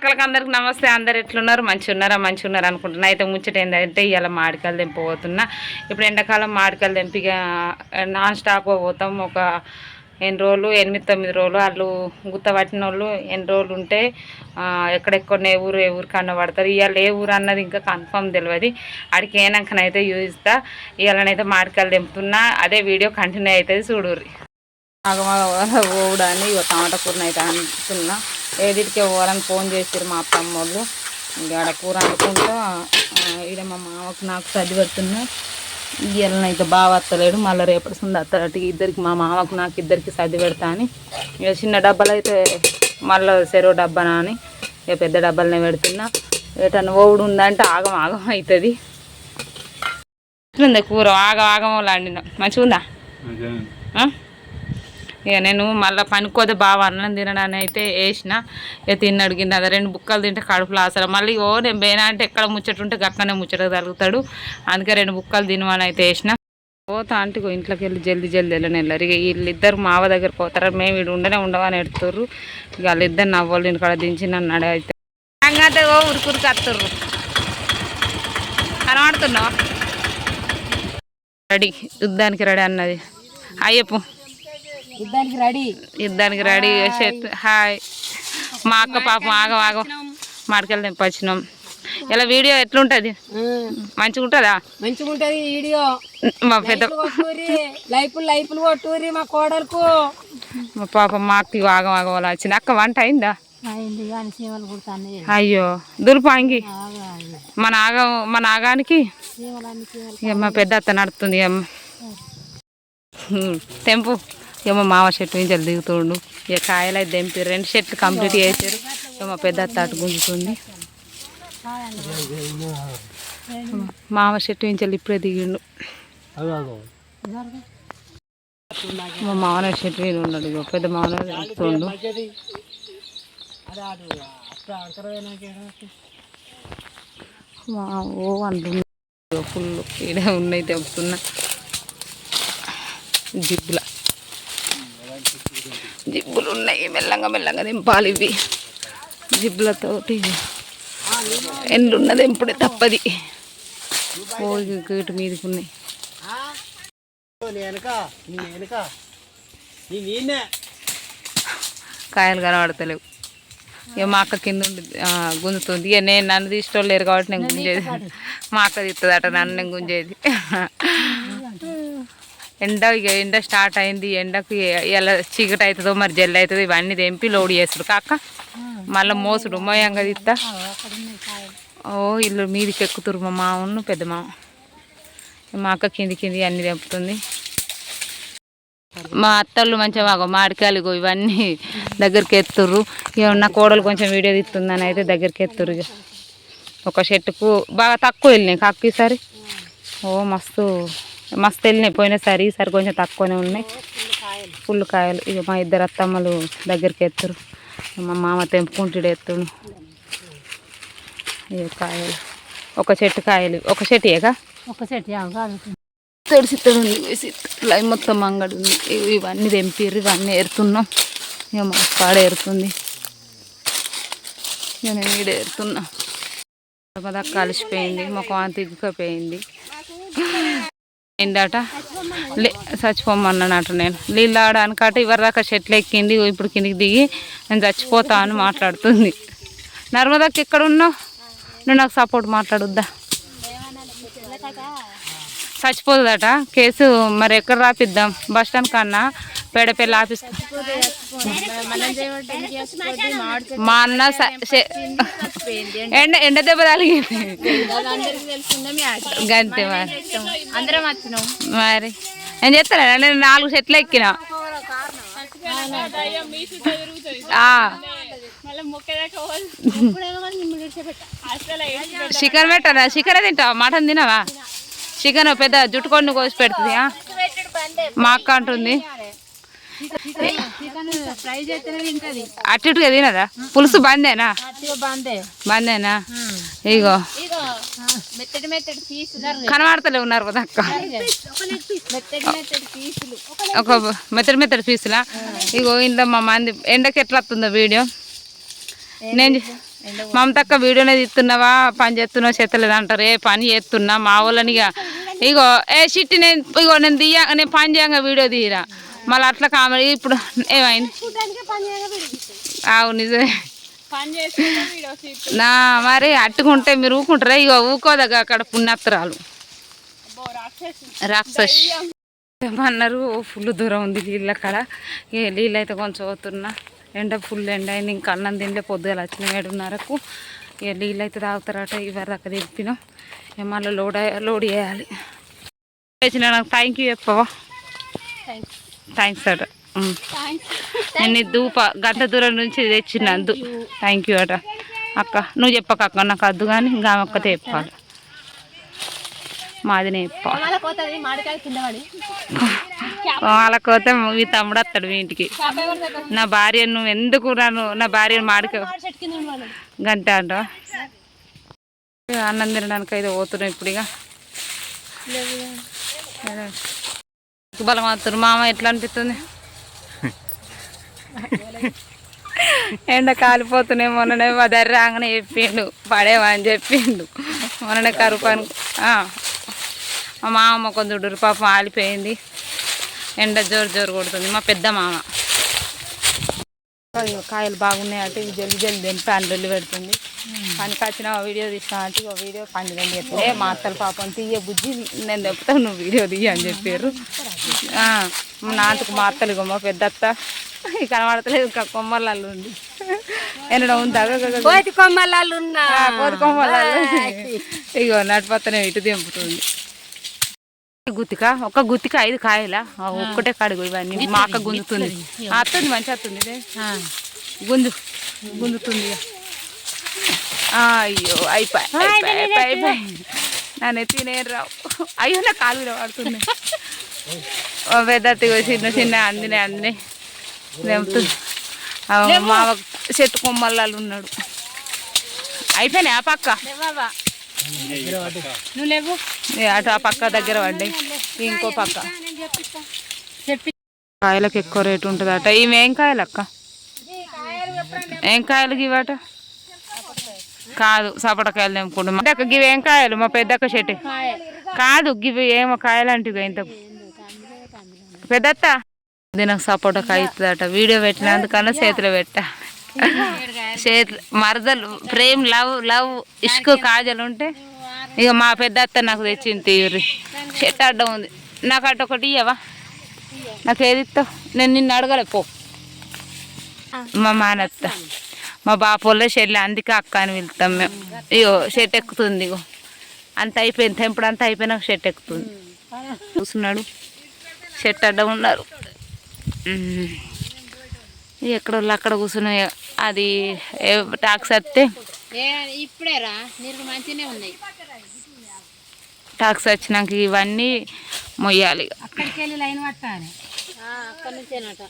అందరికి నమస్తే. అందరు ఎట్లున్నారు? మంచిగా ఉన్నారు అనుకుంటున్నా. అయితే ముచ్చట ఏంటంటే ఇవాళ మామిడికాయలు తెంపబోతున్నా. ఇప్పుడు ఎండాకాలం మామిడికాయలు తెంపిగా నాన్ స్టాప్ పోతాం. ఒక ఎన్ని రోజులు 8-9 రోజులు వాళ్ళు గుత్త పట్టిన వాళ్ళు ఎన్ని రోజులు ఉంటే ఎక్కడెక్కడ ఏ ఊరు కన్నా పడతారు. ఇవాళ ఏ ఊరు అన్నది ఇంకా కన్ఫర్మ్ తెలియదు. అడికి ఏనాకనైతే చూపిస్తా. ఇవాళనైతే మామిడికాయలు తెంపుతున్నా. అదే వీడియో కంటిన్యూ అవుతుంది, చూడుర్రి. పోవడాన్ని ఇక టమాటా కూరని అయితే అంటున్నా. ఏడిటికే పోవాలని ఫోన్ చేసారు మా అత్తమ్మోళ్ళు. ఇంకా ఆడ కూర అనుకుంటా ఈడ మా మామకు నాకు సర్ది పెడుతున్నా. ఇవాళనైతే బాగా వస్తలేడు, మళ్ళీ రేపటి సుంది అత్తటి ఇద్దరికి, మా మామకు నాకు ఇద్దరికి సర్ది పెడతా అని ఇక చిన్న డబ్బాలు అయితే మళ్ళీ చెరో డబ్బానా అని ఇక పెద్ద డబ్బాలనే పెడుతున్నా. ఏటన్నా ఓవుడు ఉందంటే ఆగం అవుతుంది. ఎట్లుంది కూర? ఆగం లాండిన మంచిగా ఉందా? ఇక నేను మళ్ళీ పనికోతే బాగా అన్నం తినడాన్ని అయితే వేసిన. ఇక తిన్నాడు కింద. అదే 2 బుక్కలు తింటే కడుపులో అసలు మళ్ళీ నేను పోయినా అంటే ఎక్కడ ముచ్చట ఉంటే గట్లనే ముచ్చట తరుగుతాడు. అందుకే 2 బుక్కలు తినమని అయితే వేసిన. పోతా అంటే ఇంట్లోకి వెళ్ళి జల్దీ వెళ్ళనెళ్ళరు. ఇక వీళ్ళిద్దరు మావ దగ్గర పోతారు. మేము వీడు ఉండవని ఎడుతుర్రు. ఇక వాళ్ళిద్దరు నవ్వాలి ఇంటికాడ దించి నన్ను అయితే అంగతే ఉరికి వస్తుర్రు. కనబడుతున్నావా? రెడీ, యుద్ధానికి రెడీ అన్నది. అయ్యప్పు యుద్ధానికి రెడీ. హాయ్. మా అక్క పాపం ఆగం మాడికెళ్ళి తెంపొచ్చినాం. ఇలా వీడియో ఎట్లుంటది? మంచిగా ఉంటుందా? మంచిగా ఉంటది వీడియో. మా పెద్ద లైపులు కొట్టుర్రి మా కోడలకు. మా పాపం మా అక్క ఆగం వాళ్ళు వచ్చింది. అక్క వంట అయిందా? అయ్యో దులుపాంగి మన ఆగానికి ఇక మా పెద్ద అత్త నడుతుంది. తెంపు. ఏమో మావ చెట్టు నుంచి దిగుతుండు. ఇక కాయలు అయితే తెంపి 2 చెట్లు కంప్లీట్ చేశారు. ఏమో పెద్ద అత్త అటు గుంజుతుంది. మావ చెట్టు నుంచి ఇప్పుడే దిగిండు. మా మావన చెట్టు మీద ఉన్నాడు. ఇక పెద్ద మావన దిగుతుండు. ఓ అంటుంది. ఫుల్ ఈడే ఉన్నాయి తెంపుతున్నా. జిబ్బులు ఉన్నాయి. మెల్లంగా దింపాలి. ఇవి జిబ్బులతోటి ఎండున్నది ఎప్పుడే తప్పది. ఓ గేటు మీదకి ఉన్నాయి. కాయలు కనబడతలేవు. ఇక మా అక్క కింద ఉండి గుంజుతుంది. ఇక నేను నన్ను తీసుకోలేరు లేరు కాబట్టి నేను గుంజేది. మా అక్క తీస్తుంది అట నన్ను, నేను గుంజేది. ఎండ స్టార్ట్ అయింది. ఎండకు ఎలా చీకటి అవుతుందో మరి జల్లు అవుతుందో ఇవన్నీ తెంపి లోడ్ చేస్తాడు కాక మళ్ళీ మోసుడు మోయంగా తీస్తా. ఓ ఇల్లు మీదికి ఎక్కుతురు మా మామను పెద్ద మామ. మా అక్క కింది అన్నీ తెంపుతుంది. మా అత్తళ్ళు మంచిగా మాడికాయలు ఇవన్నీ దగ్గరికి ఎత్తుర్రు. ఏమన్నా కోడలు కొంచెం వీడియో తీస్తుందని అయితే దగ్గరికి ఎత్తుర్రు. ఇక ఒక చెట్టుకు బాగా తక్కువ వెళ్ళినాయి కాక ఈసారి. ఓ మస్తు వెళ్ళినాయి పోయినసారి. ఈసారి కొంచెం తక్కువనే ఉన్నాయి. ఫుల్ కాయలు. ఇక మా ఇద్దరు అత్తమ్మలు దగ్గరికి ఎత్తురు. మా మామ తెంపుకుంటాడు ఎత్తుడు. ఇక కాయలు ఒక చెట్టు కాయలు. ఒక చెట్టు ఏక ఒక చెట్టు తడిసిత్తడు లై మొత్తం అంగడి ఉంది. ఇవన్నీ తెంపిర్రు. ఇవన్నీ ఏరుతున్నాం. ఇక మా కాడ ఏరుతుంది. ఇక నేను ఈడ ఏరుతున్నా. కదా కలిసిపోయింది. ముఖం తిగ్గిపోయింది. ఏంటట చచ్చిపోమన్నానట. నేను నీళ్ళు ఆడడానికట ఇవరిదాకా చెట్లు ఎక్కింది. ఇప్పుడు కిందికి దిగి నేను చచ్చిపోతా అని మాట్లాడుతుంది. నర్మదాకి ఎక్కడ ఉన్నావు? నువ్వు నాకు సపోర్ట్ మాట్లాడుద్దా? చచ్చిపోతుందట. కేసు మరి ఎక్కడ రాపిద్దాం? బస్ స్టాండ్ కన్నా పేడపల్లి ఆఫీస్. మా అన్న ఎండ దెబ్బ తగిలింది గంతే. మరి నేను చెప్తాను. నేను 4 చెట్లు ఎక్కినా. చికెన్ పెట్టారా? చికెన్ తింటావా? మటన్ తినవా? చికెన్ పెద్ద జుట్టుకొని కోసి పెడుతుంది. మా అక్క అంటుంది అట్టుగా తినదా? పులుసు బందేనా? ఇగో కనబడతలే ఉన్నారు కదా అక్క. ఒక మెత్తడి పీసులా. ఇగో ఇంట్లో మా మంది ఎండకి ఎట్లా వస్తుందో వీడియో. నేను మమతక్క వీడియోనే తీస్తున్నావా పని చేస్తున్నావు చేస్తలేదు అంటారు. ఏ పని చేస్తున్నా మా వాళ్ళని ఇగో ఏ షిట్టి నేను పని చేయంగా వీడియో తీయరా మళ్ళీ అట్లా కామెడీ ఇప్పుడు ఏమైంది. అవును నిజమే నా మరి అట్టుకుంటే మీరు ఊకుంటారా. ఇగో ఊకోదగా అక్కడ పుణ్యత్రాలు రాక్షసి అన్నారు. ఫుల్ దూరం ఉంది నీళ్ళు అక్కడ. నీళ్ళు అయితే కొంచెం అవుతున్నా ఎండ ఫుల్ ఎండ అయింది. ఇంకా అన్నం తింటే పొద్దుగా వచ్చిన 7:30కు ఇక నీళ్ళు అయితే తాగుతారట. ఇవరి దాకా తెప్పినాం మళ్ళీ లోడ్ చేయాలి. వచ్చిన నాకు థ్యాంక్ యూ చెప్పవా. థ్యాంక్స్ అట. నేను దూప గంట దూరం నుంచి తెచ్చిన థ్యాంక్ యూ అట. అక్క నువ్వు చెప్పక అక్క నాకు వద్దు కానీ ఇంకా అక్కతే చెప్పాలి. మాదినే చెప్పాలి. వాళ్ళకోతే మీ తమ్ముడు వస్తాడు మీ ఇంటికి. నా భార్య నువ్వు ఎందుకు నా భార్యను మాడిక గంట అంట. అన్నం తినడానికి అయితే పోతున్నాం ఇప్పుడు. ఇక బలం అవుతున్నారు. మామ ఎట్లా అనిపిస్తుంది. ఎండ కాలిపోతున్నాయి. మొన్ననే మా దగ్గర రాగానే చెప్పిండు పడేవా అని చెప్పిండు. మొన్ననే కరుపాను మా మామ కొంచెం పాపం ఆలిపోయింది. ఎండ జోరు కొడుతుంది. మా పెద్ద మామ కాయలు బాగున్నాయి అంటే ఇవి జల్ది దింపి అందులో పెడుతుంది. పనికి వచ్చిన వీడియో తీసినా అంటే ఇక వీడియో పండుగ చెప్తే మా అత్తలు పాపం తీయ బుజ్జి నేను చెప్తాను నువ్వు వీడియో తీయ అని చెప్పారు. నాటుకు మా అత్తలు ఇగో మా పెద్ద అత్త కనబడతలేదు ఇంకా కొమ్మలాళ్ళు ఉంది. ఎన్నడో ఉందా కోతి కొమ్మలాళ్ళు ఇగో నడిపోతనే ఇటు దింపుతుంది. ఒక గుత్తిక 5 కాయలా ఒక్కటే కడుగు ఇవన్నీ మా అక్క గుంజుతుంది. అత్తుంది మంచి వస్తుంది గుంజుతుంది. అయ్యో అయిపోయి నన్ను తినేరు రావు. అయ్యో నా కాలు మీద పడుతుంది. పెద్ద చిన్న అందినే తెంపుతుంది. మా చెట్టు కొమ్మల్లాలు ఉన్నాడు. అయిపోయినాయి ఆ పక్క అటు ఆ పక్క దగ్గర పడ్డాయి. ఇంకో పక్క కాయలకు ఎక్కువ రేటు ఉంటుంది అట. ఇవి ఏం కాయలు అక్క ఏం కాయలు గివట కాదు సపోటకాయలు తెంపుకుంటాం అంటే అక్క గివి ఏం కాయలు మా పెద్దక్క చెట్టు కాదు గివి ఏమో కాయలు అంటే ఇంత పెద్దత్త నాకు సపోటా కాయ ఇస్తుందట. వీడియో పెట్టినందుకన్నా చేతిలో పెట్టా. చేతులు మరదలు ప్రేమ్ లవ్ ఇష్కు కాజలు ఉంటే ఇక మా పెద్ద అత్త నాకు తెచ్చింది. తీరి చెట్టు అడ్డం ఉంది నాకు అటు ఒకటి ఇయ్యవా. నాకు ఏది ఇస్తావు నేను నిన్ను అడగలే పో. మా మానత్త మా బాపోళ్ళ చెల్లి అందుకే అక్క అని వెళ్తాం మేము. ఇగో చెట్టు ఎక్కుతుంది. ఇగో అంత అయిపోయింది తెంపుడు అంతా అయిపోయినాక చెట్టు ఎక్కుతుంది. కూర్చున్నాడు చెట్టు అడ్డం ఉన్నారు. ఎక్కడ వాళ్ళు అక్కడ కూర్చున్నాయి. అది టాక్స్ వస్తే ఇప్పుడేరా మంచిగానే ఉన్నాయి. టాక్స్ వచ్చినాక ఇవన్నీ మొయ్యాలి. అక్కడికి వెళ్ళి లైన్ పట్టాలి. అక్కడి నుంచేనట